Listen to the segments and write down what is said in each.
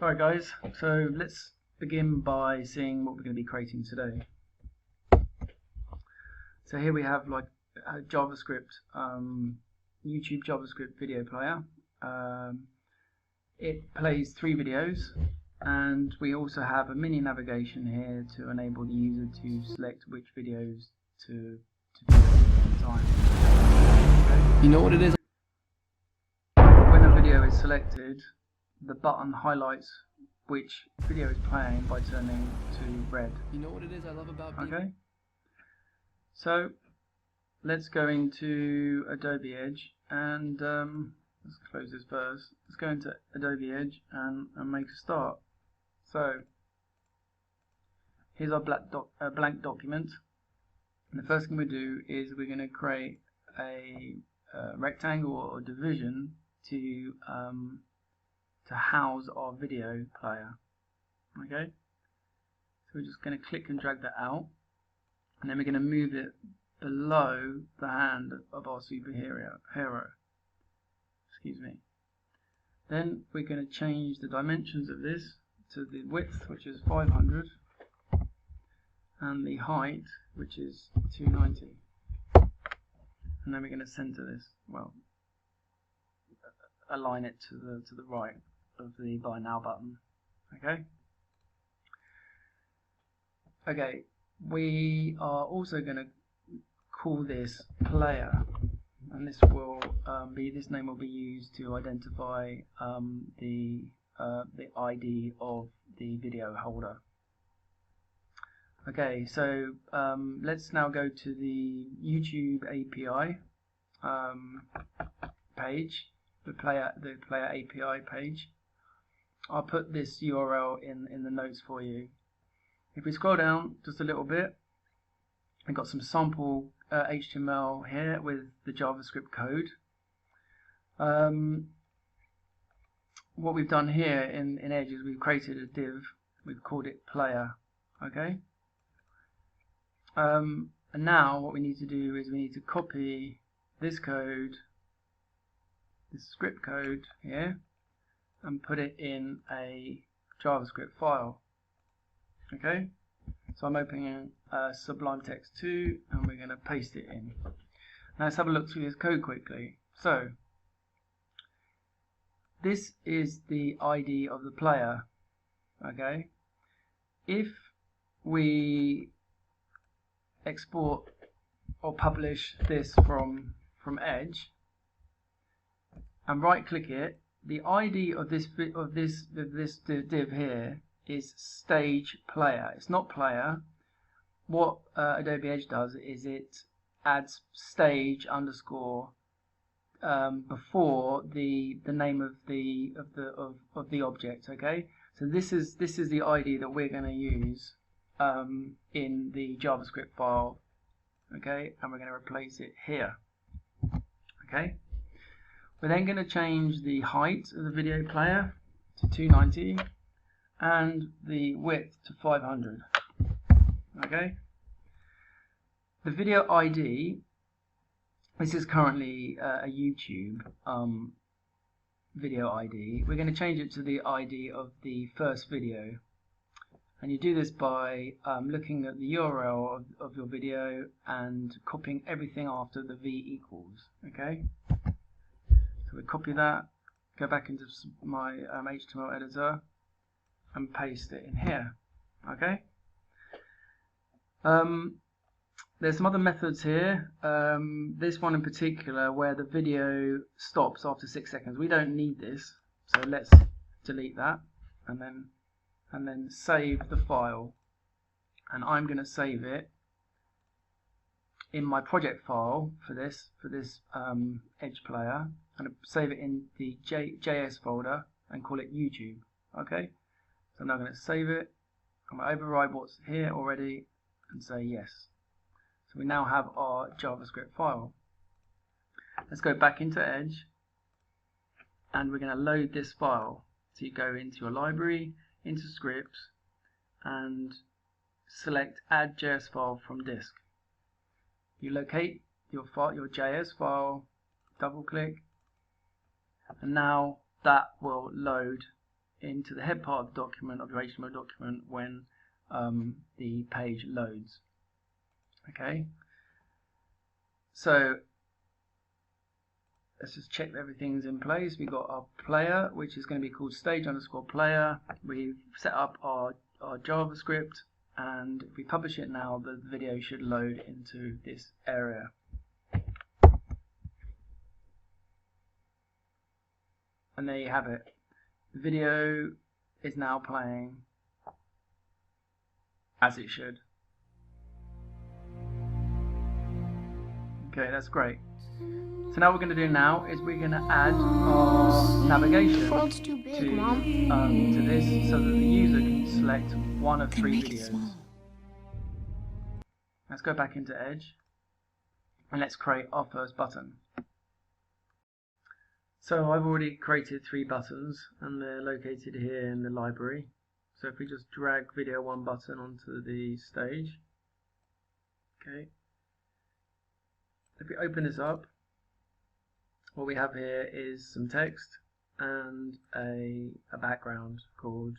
Alright guys, so let's begin by seeing what we're going to be creating today. So here we have like a JavaScript, YouTube JavaScript video player. It plays 3 videos, and we also have a mini navigation here to enable the user to select which videos to view at the time. Okay. You know what it is? When a video is selected, the button highlights which video is playing by turning to red. You know what it is I love about being... Okay, so let's go into Adobe Edge and let's close this first. Let's go into Adobe Edge and make a start. So here's our blank document, and the first thing we do is we're going to create a rectangle or division to house our video player. Okay, so we're just going to click and drag that out, and then we're going to move it below the hand of our superhero. Excuse me. Then we're going to change the dimensions of this to the width, which is 500, and the height, which is 290. And then we're going to center this. Well, align it to the right of the Buy Now button. Okay, we are also going to call this player, and this will this name will be used to identify the ID of the video holder. Okay, so let's now go to the YouTube API page, the player API page. I'll put this URL in the notes for you. If we scroll down just a little bit, I've got some sample HTML here with the JavaScript code. What we've done here in Edge is we've created a div. We've called it player. Okay. And now what we need to do is we need to copy this code, this script code here, and put it in a JavaScript file. Okay, so I'm opening Sublime Text 2 and we're going to paste it in. Now let's have a look through this code quickly. So this is the ID of the player. Okay, if we export or publish this from Edge and right click it, the ID of this div here is stage player. It's not player. What Adobe Edge does is it adds stage underscore before the name of the object. Okay, so this is the ID that we're going to use in the JavaScript file. Okay, and we're going to replace it here. Okay, we're then going to change the height of the video player to 290 and the width to 500. Okay, the video ID, this is currently a YouTube video ID. We're going to change it to the ID of the first video, and you do this by looking at the URL of your video and copying everything after the v equals. Okay, so we copy that, go back into my HTML editor and paste it in here. Okay, there's some other methods here. This one in particular, where the video stops after 6 seconds. We don't need this, so let's delete that and then save the file. And I'm going to save it in my project file for this Edge player, and save it in the JS folder and call it YouTube. Okay, so I'm now going to save it. I'm going to override what's here already and say yes. So we now have our JavaScript file. Let's go back into Edge and we're going to load this file. So you go into your library, into scripts, and select add JS file from disk. You locate your file, your JS file, double click, and now that will load into the head part of the document, of your HTML document, when the page loads. Okay, so let's just check that everything's in place. We've got our player, which is going to be called stage_player. We've set up our JavaScript, and if we publish it now, the video should load into this area. And there you have it. The video is now playing as it should. Okay, that's great. So now what we're going to do now is we're going to add our navigation to this so that the user can select one of 3 videos. Let's go back into Edge and let's create our first button. So I've already created 3 buttons and they're located here in the library. So if we just drag video 1 button onto the stage, okay. If we open this up, what we have here is some text and a background called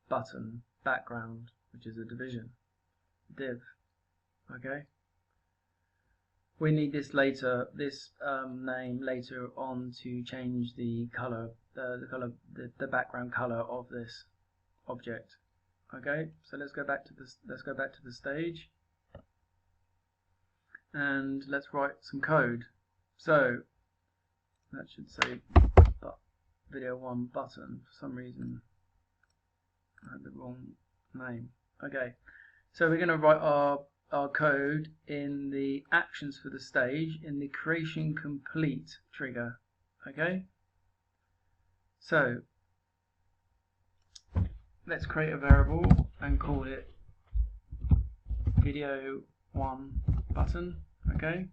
button background, which is a div. Okay. We need this later, name later on to change the color, the background color of this object. Okay. So let's go back to the stage, and let's write some code. So that should say video 1 button. For some reason I had the wrong name. Okay, so we're going to write our code in the actions for the stage in the creation complete trigger. Okay, so let's create a variable and call it video 1 button. Okay,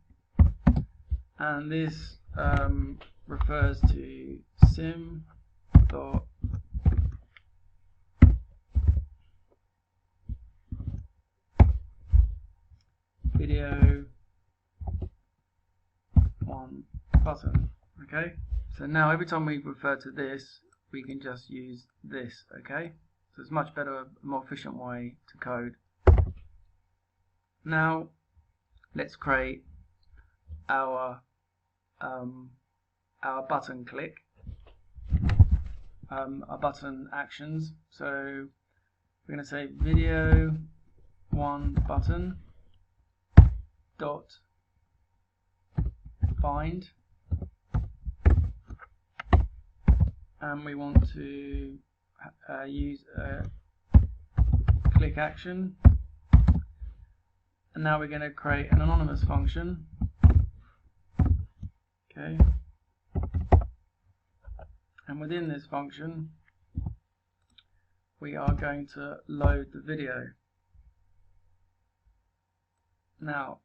and this refers to sim dot video 1 button. Okay, so now every time we refer to this, we can just use this. Okay, so it's much better, more efficient way to code. Now let's create our button click, our button actions. So we're going to say video 1 button dot find, and we want to use a click action. And now we're going to create an anonymous function. Okay. And within this function, we are going to load the video. Now,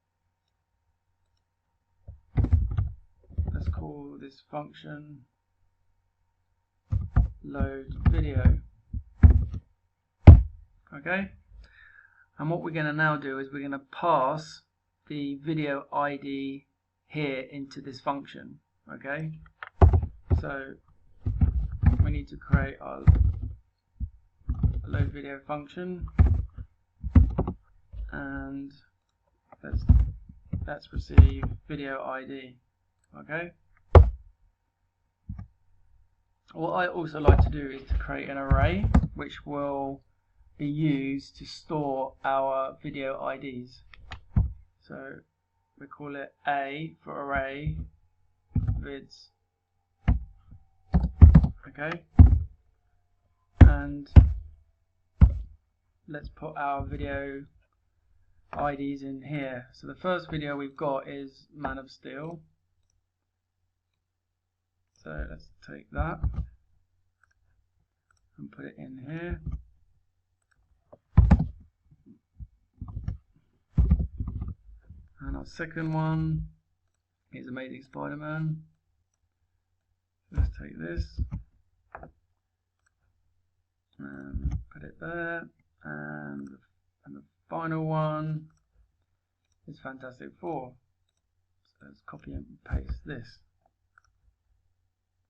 let's call this function load video. Okay. And what we're going to now do is we're going to pass the video ID here into this function. Okay. So we need to create our load video function, and let's receive video ID. Okay. What I also like to do is to create an array which will be used to store our video IDs. So we call it A for array vids. Okay, and let's put our video IDs in here. So the first video we've got is Man of Steel. So let's take that and put it in here. And our second one is Amazing Spider-Man. Let's take this and put it there, and the final one is Fantastic Four. So let's copy and paste this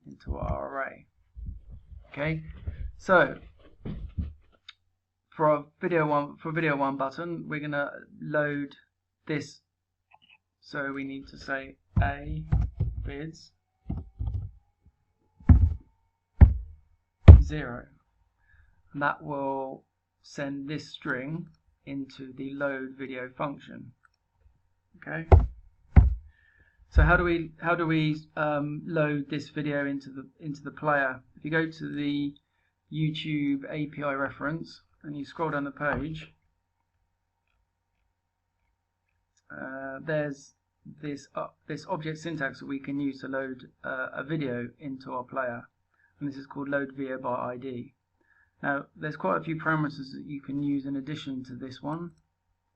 into our array. Okay, So for video one button, we're gonna load this. So we need to say a vids 0, and that will send this string into the load video function. Okay. So how do we load this video into the player? If you go to the YouTube API reference and you scroll down the page, there's this object syntax that we can use to load a video into our player, and this is called load video by ID. Now there's quite a few parameters that you can use in addition to this one,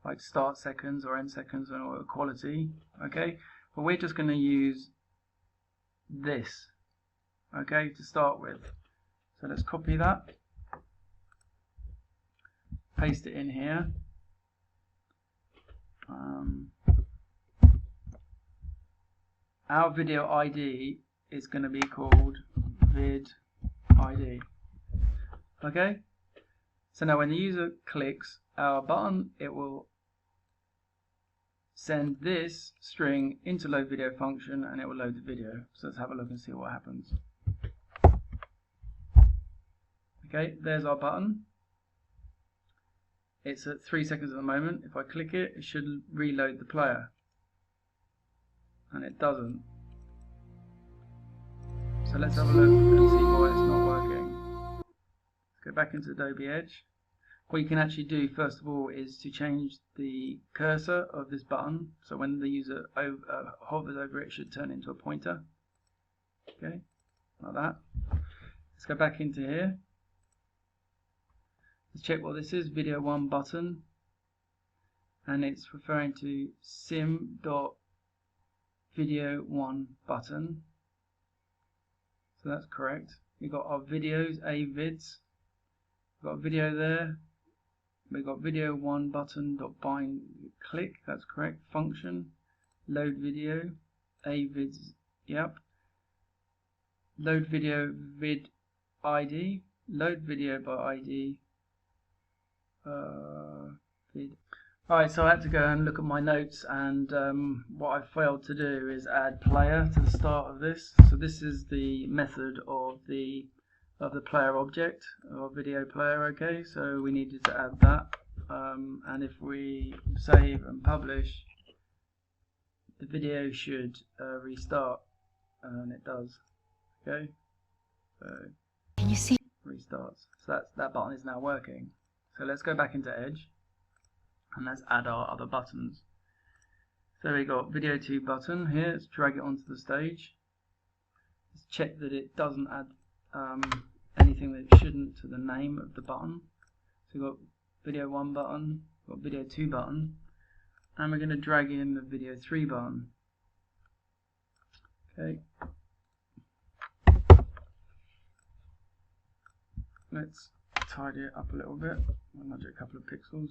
like start seconds or end seconds or quality. Okay, but we're just going to use this, okay, to start with. So let's copy that, paste it in here. Our video ID is going to be called vid ID. Okay, so now when the user clicks our button, it will send this string into load video function and it will load the video. So let's have a look and see what happens. Okay, there's our button. It's at 3 seconds at the moment. If I click it, it should reload the player, and it doesn't. So let's have a look and see why it's not working. Let's go back into Adobe Edge. What you can actually do first of all is to change the cursor of this button, so when the user hovers over it, it should turn into a pointer. Okay, like that. Let's go back into here. Let's check what this is, video one button, and it's referring to sim.video one button. So that's correct. We've got our videos, avids. We've got a video there. We've got video one button dot bind click. That's correct. Function load video avids. Yep. Load video vid ID. Load video by ID. Vid. Alright, so I had to go and look at my notes, and what I failed to do is add player to the start of this. So this is the method of the player object, or video player. Okay, so we needed to add that, and if we save and publish, the video should restart, and it does. Okay, so can you see? Restarts. So that button is now working. So let's go back into Edge and let's add our other buttons. So we got video 2 button here. Let's drag it onto the stage. Let's check that it doesn't add anything that it shouldn't to the name of the button. So we've got video 1 button, we've got video 2 button, and we're going to drag in the video 3 button. Okay. Let's tidy it up a little bit. I'll nudge it a couple of pixels.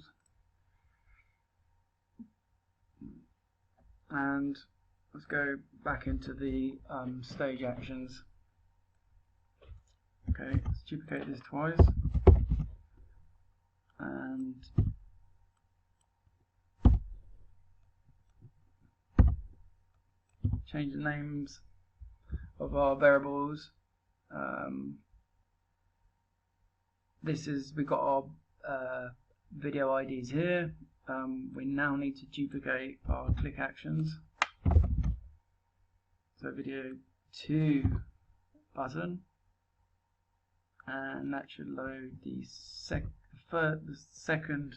And let's go back into the stage actions. Okay, let's duplicate this twice. And change the names of our variables. We've got our video IDs here. We now need to duplicate our click actions. So video 2 button, and that should load the second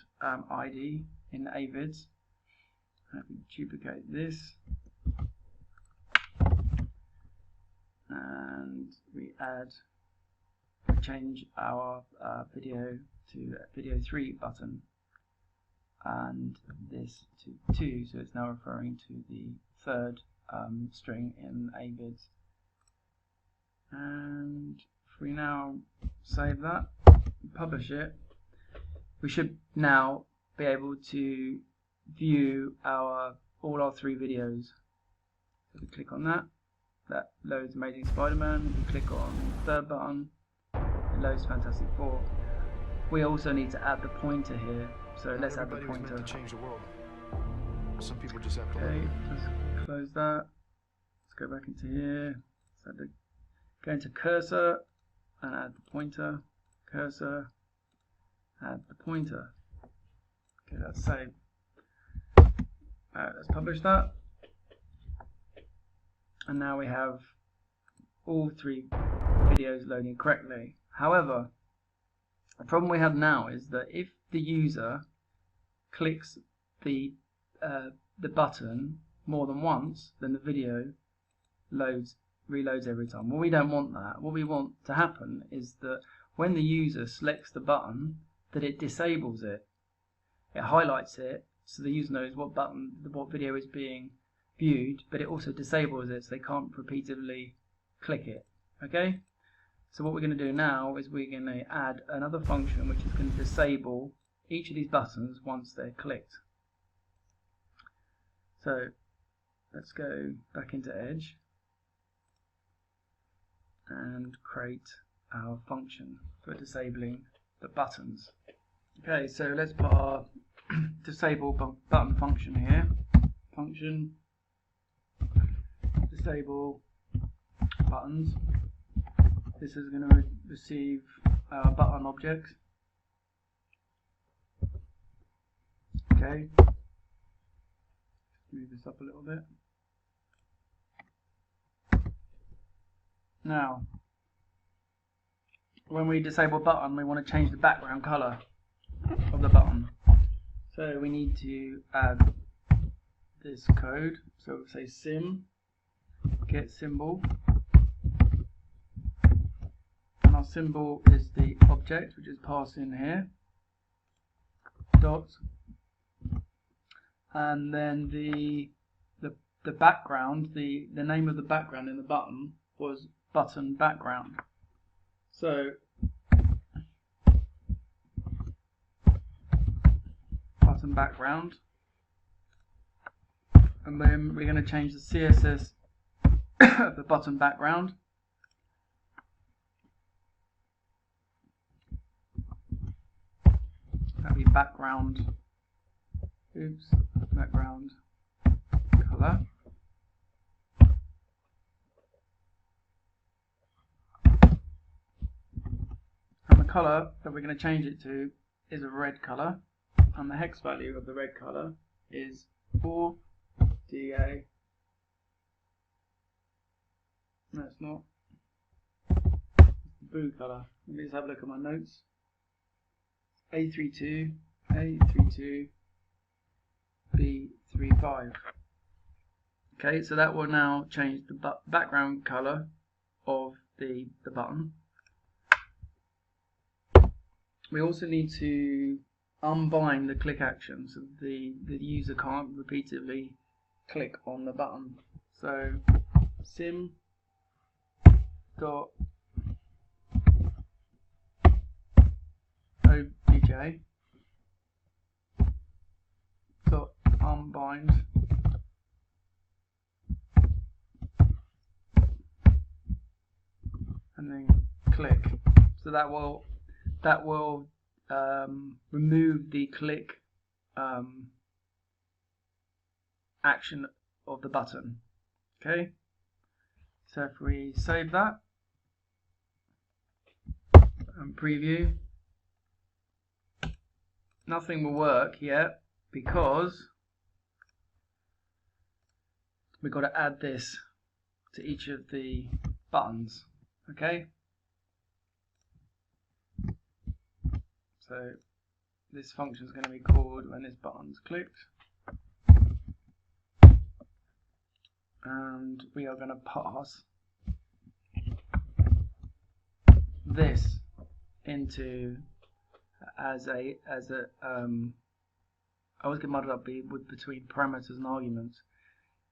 ID in avids. And we duplicate this, and we change our video to video 3 button, and this to 2, so it's now referring to the third string in avids. And if we now save that, publish it, we should now be able to view all our 3 videos. So we click on that loads Amazing Spider-Man. We click on the third button, it loads Fantastic Four. We also need to add the pointer here, so let's add the pointer. To change the world. Some people just have to okay, let's close that. Let's go back into here. Go into cursor and add the pointer. Cursor, add the pointer. Okay, that's saved. Let's publish that. And now we have all 3 videos loading correctly. However, the problem we have now is that if the user clicks the button more than once, then the video reloads every time. Well, we don't want that. What we want to happen is that when the user selects the button, that it disables it. It highlights it so the user knows what video is being viewed, but it also disables it so they can't repeatedly click it. Okay? So what we're going to do now is we're going to add another function which is going to disable each of these buttons once they're clicked. So let's go back into Edge and create our function for disabling the buttons. Okay, so let's put our disable button function here. Function disable buttons. This is going to receive our button object. Okay, move this up a little bit. Now, when we disable button, we want to change the background color of the button. So we need to add this code. So we'll say sim get symbol, and our symbol is the object which is passed in here. Dot, and then the background, the name of the background in the button was button background. So button background, and then we're going to change the CSS of the button background. That'll be background. Background color. And the color that we're going to change it to is a red color, and the hex value of the red color is 4DA. No, it's not. It's the blue color. Let me just have a look at my notes. A32, A32, B35. Okay, so that will now change the background color of the button. We also need to unbind the click action so the user can't repeatedly click on the button. So sim dot obj dot unbind and then click. So that will remove the click action of the button. Okay, so if we save that and preview, nothing will work yet because we've got to add this to each of the buttons. Okay, so this function is going to be called when this button's clicked, and we are going to pass this into as a I always get muddled up between parameters and arguments.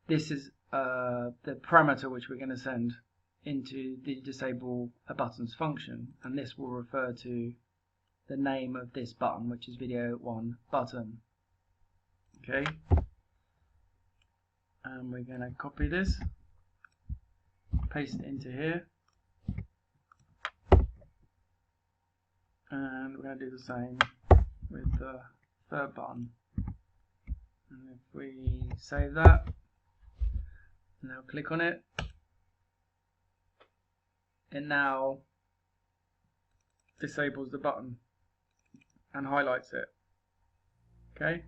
This is the parameter which we're going to send into the disable a buttons function, and this will refer to the name of this button, which is video 1 button. Okay, and we're going to copy this, paste it into here, and we're going to do the same with the third button. And if we save that, now click on it, it now disables the button and highlights it. Okay,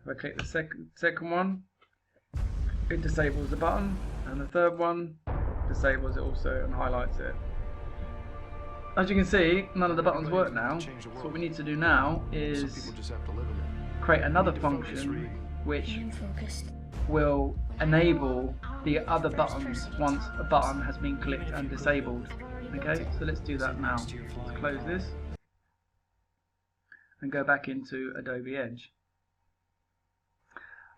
if I click the second one, it disables the button, and the third one disables it also and highlights it. As you can see, none of the buttons work now. So what we need to do now is create another function which will enable the other buttons once a button has been clicked and disabled. Okay, so let's do that now. Let's close this and go back into Adobe Edge.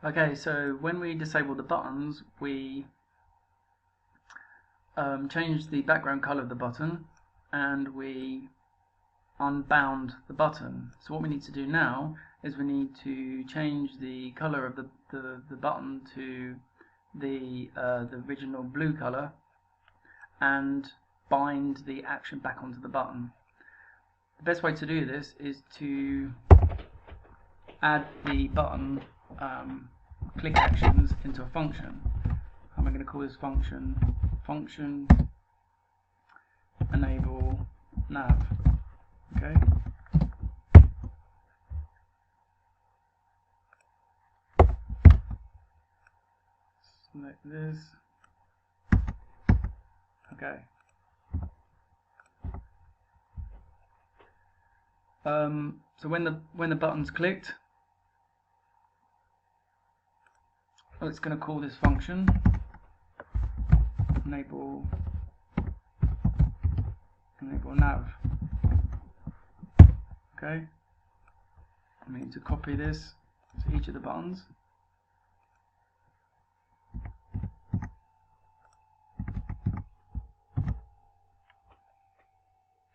Okay, so when we disable the buttons, we change the background color of the button and we unbound the button. So what we need to do now is we need to change the color of the button to the original blue color and bind the action back onto the button. The best way to do this is to add the button click actions into a function. I'm going to call this function enable nav. Okay. Select this. Okay. So when the button's clicked, it's going to call this function enable nav. Okay, I need to copy this to each of the buttons.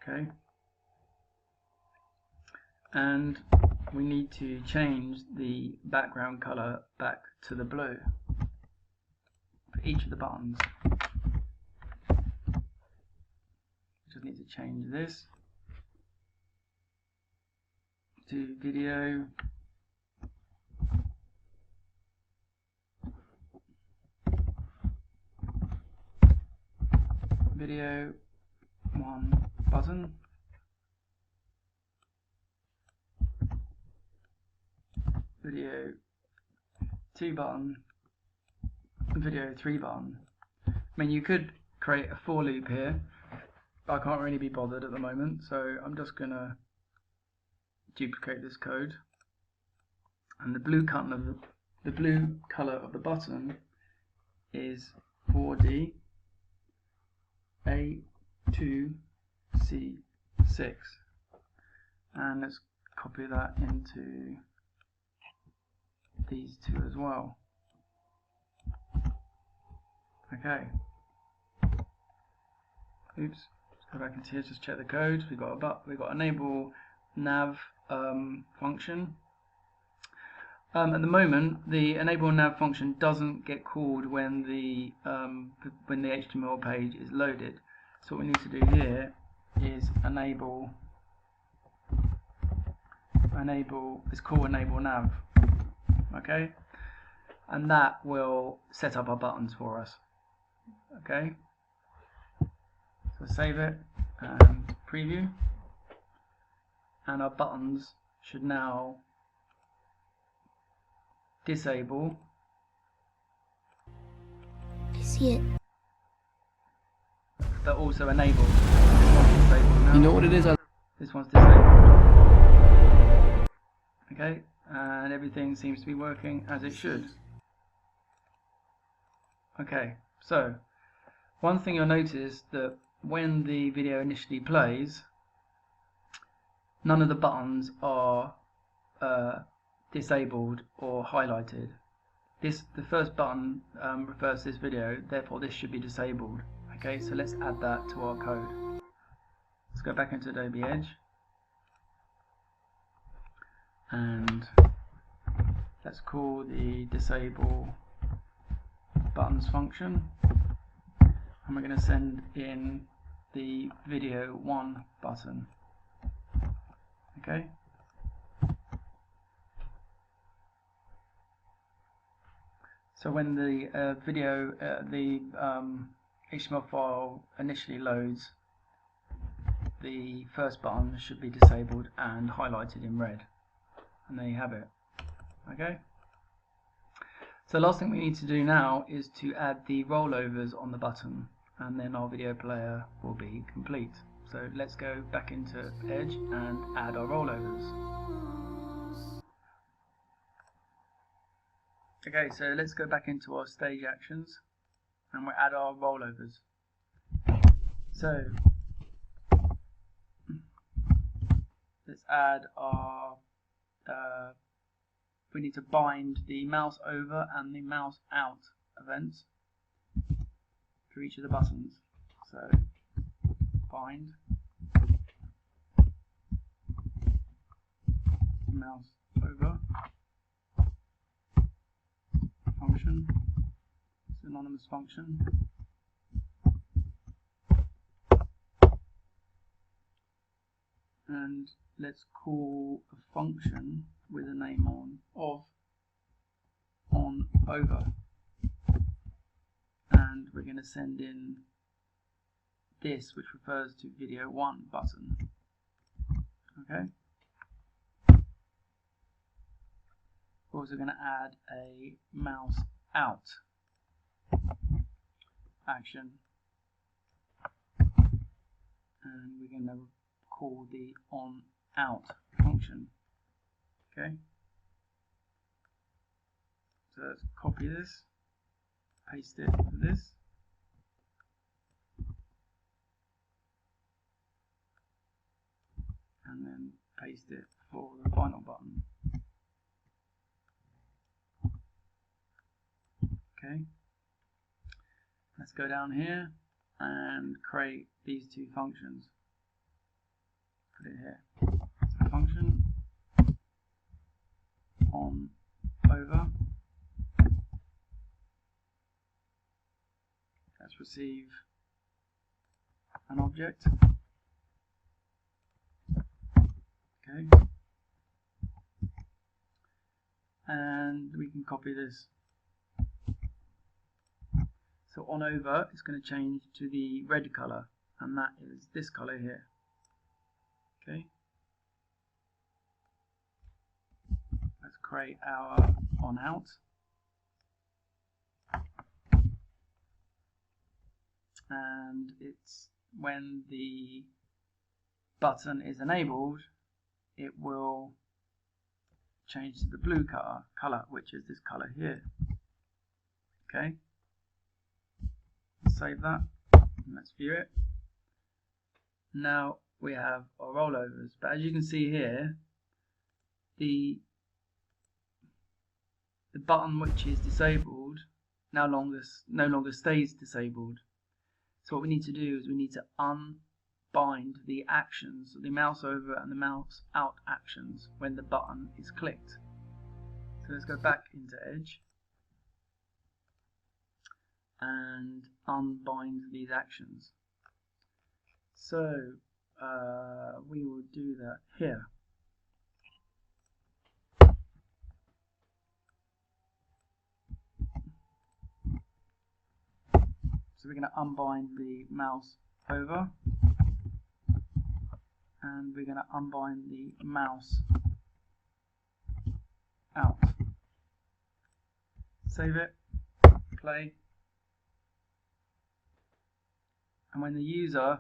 Okay, and we need to change the background color back to the blue for each of the buttons. Just need to change this to video one button, video 2 button, and video 3 button. I mean, you could create a for loop here, but I can't really be bothered at the moment, so I'm just gonna duplicate this code, and the blue color of the button is 4D A2C6, and let's copy that into these two as well. Okay. Oops. Let's go back into here. Just check the code. We got enable nav function. At the moment, the enable nav function doesn't get called when the HTML page is loaded. So what we need to do here is enable. It's called enable nav. Okay, and that will set up our buttons for us. Okay, so save it and preview, and our buttons should now disable. I see it. But also enable. This one's disabled now. You know what it is? This one's disabled. Okay, and everything seems to be working as it should. Okay, so one thing you'll notice that when the video initially plays, none of the buttons are disabled or highlighted. The first button refers to this video, therefore this should be disabled. Okay, so let's add that to our code. Let's go back into Adobe Edge and let's call the disable buttons function, and we're going to send in the video 1 button. Okay. So when the HTML file initially loads, the first button should be disabled and highlighted in red, and there you have it. Okay. So the last thing we need to do now is to add the rollovers on the button, and then our video player will be complete. So let's go back into Edge and add our rollovers. Okay, so let's go back into our stage actions and we'll add our rollovers. So let's add our we need to bind the mouse over and the mouse out events for each of the buttons. So bind mouse over function, synonymous function, and let's call a function with a name on over, and we're going to send in this, which refers to video 1 button. Okay. We're also going to add a mouse out action, and we're going to call the on out function. Okay. So let's copy this, paste it for this, and then paste it for the final button. Okay. Let's go down here and create these two functions. Put it here. So function on over. Let's receive an object. Okay. And we can copy this. So on over is going to change to the red color, and that is this color here. Okay. Let's create our on out. And it's when the button is enabled, it will change to the blue color, which is this color here. Okay. Save that. And let's view it. Now we have our rollovers, but as you can see here, the button which is disabled no longer stays disabled. So what we need to do is we need to unbind the actions, the mouse over and the mouse out actions when the button is clicked. So let's go back into Edge and unbind these actions. So we will do that here. So we're going to unbind the mouse over, and we're going to unbind the mouse out. Save it, play, and when the user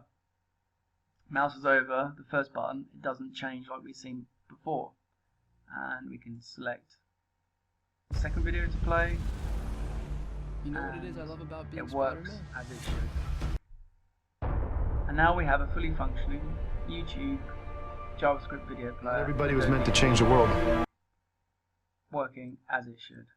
mouses over the first button, it doesn't change like we've seen before, and we can select the second video to play. You know what it is I love about being it works Spider-Man? as it should. And now we have a fully functioning YouTube JavaScript video player. Everybody was meant to change the world. Working as it should.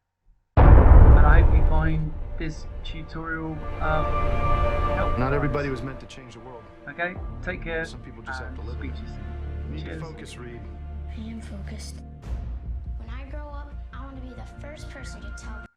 And I hope you find this tutorial helpful. Not everybody was meant to change the world. Okay, take care. Some people just have to live speak it. to you soon. You need Cheers. to focus, Reed. I am focused. When I grow up, I want to be the first person to tell